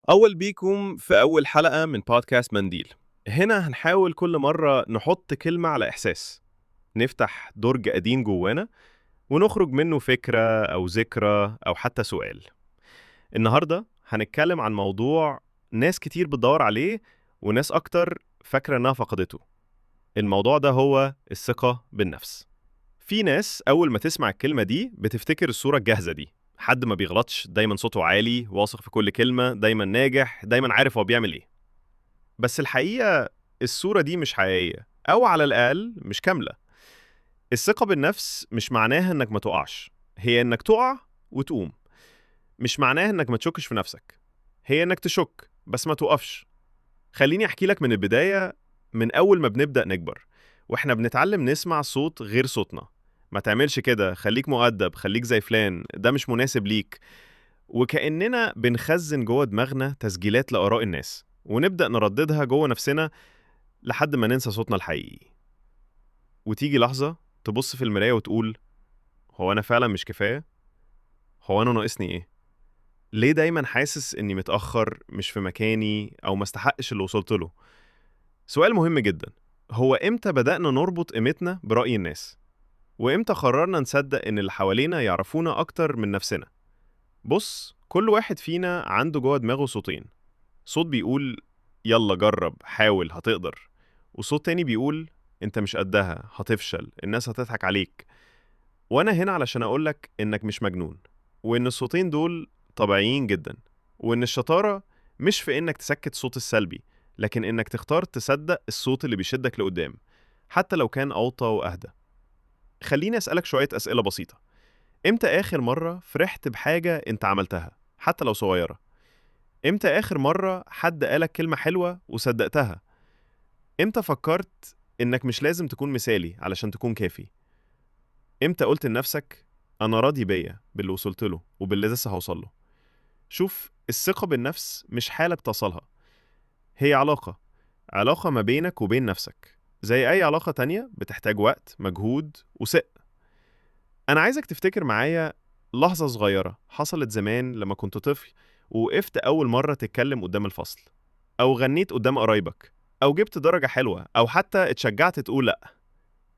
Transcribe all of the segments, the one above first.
أول بيكم في أول حلقة من بودكاست منديل. هنا هنحاول كل مرة نحط كلمة على إحساس، نفتح درج قديم جوانا ونخرج منه فكرة أو ذكرى أو حتى سؤال. النهاردة هنتكلم عن موضوع ناس كتير بتدور عليه وناس أكتر فاكرة إنها فقدته. الموضوع ده هو الثقة بالنفس. في ناس أول ما تسمع الكلمة دي بتفتكر الصورة الجاهزة دي، حد ما بيغلطش، دايما صوته عالي، واثق في كل كلمة، دايما ناجح، دايما عارف هو بيعمل إيه. بس الحقيقة الصورة دي مش حقيقية، أو على الأقل مش كاملة. الثقة بالنفس مش معناها إنك ما تقعش، هي إنك تقع وتقوم. مش معناها إنك ما تشكش في نفسك، هي إنك تشك بس ما توقفش. خليني أحكي لك من البداية، من أول ما بنبدأ نكبر وإحنا بنتعلم نسمع صوت غير صوتنا. ما تعملش كده، خليك مؤدب، خليك زي فلان، ده مش مناسب ليك. وكأننا بنخزن جوه دماغنا تسجيلات لآراء الناس ونبدأ نرددها جوه نفسنا لحد ما ننسى صوتنا الحقيقي. وتيجي لحظة تبص في المراية وتقول: هو أنا فعلا مش كفاية؟ هو أنا ناقصني إيه؟ ليه دايما حاسس إني متأخر، مش في مكاني، أو ما استحقش اللي وصلت له؟ سؤال مهم جدا. هو إمتى بدأنا نربط قيمتنا برأي الناس؟ وإمتى قررنا نصدق إن اللي حوالينا يعرفونا أكتر من نفسنا؟ بص، كل واحد فينا عنده جوه دماغه صوتين. صوت بيقول: يلا جرب، حاول، هتقدر. وصوت تاني بيقول: انت مش قدها، هتفشل، الناس هتضحك عليك. وانا هنا علشان اقولك انك مش مجنون، وان الصوتين دول طبيعيين جدا، وان الشطارة مش في انك تسكت الصوت السلبي، لكن انك تختار تصدق الصوت اللي بيشدك لقدام، حتى لو كان اوطى واهدى. خليني اسألك شوية اسئلة بسيطة. امتى اخر مرة فرحت بحاجة انت عملتها حتى لو صغيرة؟ امتى آخر مرة حد قالك كلمة حلوة وصدقتها؟ امتى فكرت إنك مش لازم تكون مثالي علشان تكون كافي؟ امتى قلت لنفسك: أنا راضي بيا، باللي وصلت له وباللي لسه هوصل له؟ شوف، الثقة بالنفس مش حالة بتصلها، هي علاقة ما بينك وبين نفسك، زي أي علاقة تانية بتحتاج وقت، مجهود وثق. أنا عايزك تفتكر معايا لحظة صغيرة حصلت زمان لما كنت طفل، ووقفت أول مرة تتكلم قدام الفصل، أو غنيت قدام قرايبك، أو جبت درجة حلوة، أو حتى اتشجعت تقول لأ.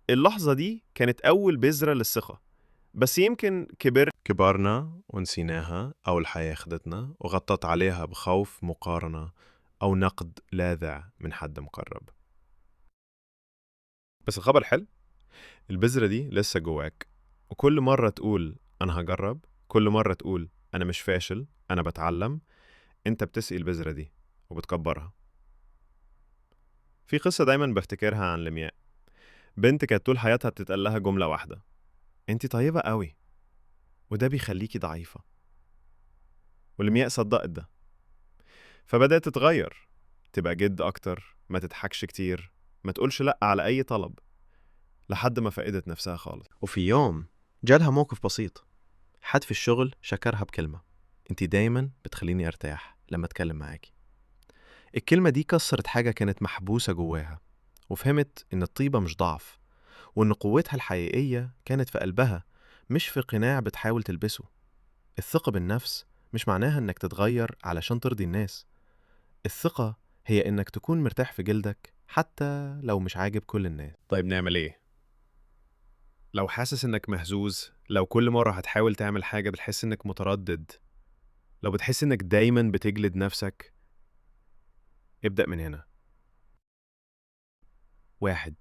اللحظة دي كانت أول بذرة للثقة. بس يمكن كبرنا ونسيناها، أو الحياة خدتنا وغطت عليها بخوف، مقارنة، أو نقد لاذع من حد مقرب. بس الخبر الحلو، البذرة دي لسه جواك، وكل مرة تقول أنا هجرب، كل مرة تقول أنا مش فاشل، أنا بتعلم، أنت بتسقي البذرة دي وبتكبرها. في قصة دايما بفتكرها عن لمياء، بنت كانت طول حياتها بتتقال لها جملة واحدة: انتي طيبة قوي، وده بيخليكي ضعيفة. ولمياء صدقت ده، فبدأت تتغير، تبقى جد أكتر، ما تضحكش كتير، ما تقولش لأ على أي طلب، لحد ما فقدت نفسها خالص. وفي يوم جالها موقف بسيط، حد في الشغل شكرها بكلمة: انتي دايما بتخليني أرتاح لما أتكلم معاكي. الكلمة دي كسرت حاجة كانت محبوسة جواها، وفهمت إن الطيبة مش ضعف، وإن قوتها الحقيقية كانت في قلبها، مش في قناع بتحاول تلبسه. الثقة بالنفس مش معناها إنك تتغير علشان ترضي الناس. الثقة هي إنك تكون مرتاح في جلدك حتى لو مش عاجب كل الناس. طيب نعمل إيه؟ لو حاسس إنك مهزوز، لو كل مرة هتحاول تعمل حاجة بتحس إنك متردد، لو بتحس إنك دايما بتجلد نفسك، ابدأ من هنا. 1.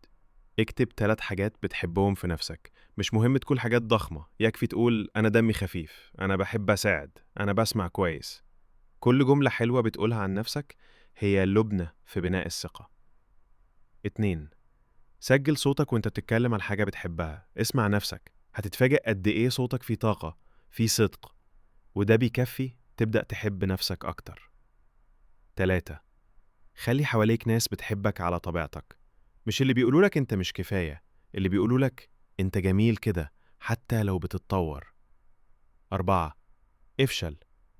اكتب 3 حاجات بتحبهم في نفسك. مش مهم تكون حاجات ضخمة، يكفي تقول: أنا دمي خفيف، أنا بحب أساعد، أنا بسمع كويس. كل جملة حلوة بتقولها عن نفسك هي لبنة في بناء الثقة. 2. سجل صوتك وانت بتتكلم عن حاجة بتحبها، اسمع نفسك، هتتفاجئ قد ايه صوتك فيه طاقة، فيه صدق، وده بيكفي تبدأ تحب نفسك أكتر. 3. خلي حواليك ناس بتحبك على طبيعتك، مش اللي بيقولولك انت مش كفاية، اللي بيقولولك انت جميل كده حتى لو بتتطور. 4. افشل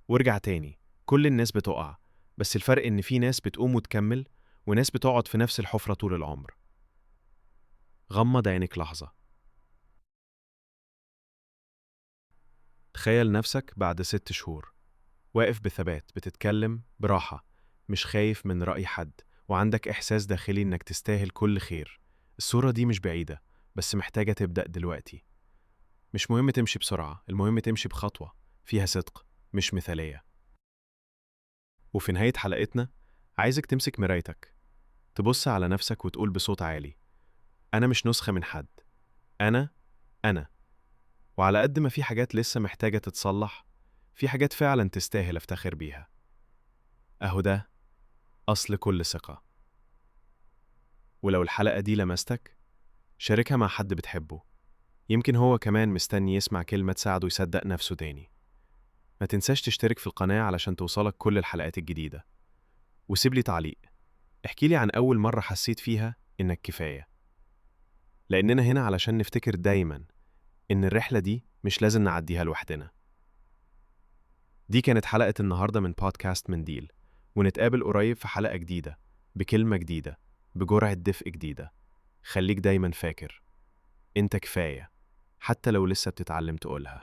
وارجع تاني، كل الناس بتقع، بس الفرق ان في ناس بتقوم وتكمل، وناس بتقعد في نفس الحفرة طول العمر. غمض عينك لحظة، تخيل نفسك بعد 6 شهور، واقف بثبات، بتتكلم براحة، مش خايف من رأي حد، وعندك إحساس داخلي إنك تستاهل كل خير. الصورة دي مش بعيدة، بس محتاجة تبدأ دلوقتي. مش مهم تمشي بسرعة، المهم تمشي بخطوة فيها صدق، مش مثالية. وفي نهاية حلقتنا عايزك تمسك مرايتك، تبص على نفسك وتقول بصوت عالي: أنا مش نسخة من حد، أنا. وعلى قد ما في حاجات لسه محتاجة تتصلح، في حاجات فعلا تستاهل أفتخر بيها. أهو ده أصل كل ثقة. ولو الحلقة دي لمستك، شاركها مع حد بتحبه، يمكن هو كمان مستني يسمع كلمة تساعده يصدق نفسه تاني. ما تنساش تشترك في القناة علشان توصلك كل الحلقات الجديدة، وسيب لي تعليق، احكي لي عن أول مرة حسيت فيها إنك كفاية، لأننا هنا علشان نفتكر دايما إن الرحلة دي مش لازم نعديها لوحدنا. دي كانت حلقة النهاردة من بودكاست منديل، ونتقابل قريب في حلقة جديدة، بكلمة جديدة، بجرعة دفء جديدة. خليك دايما فاكر، انت كفاية، حتى لو لسه بتتعلم تقولها.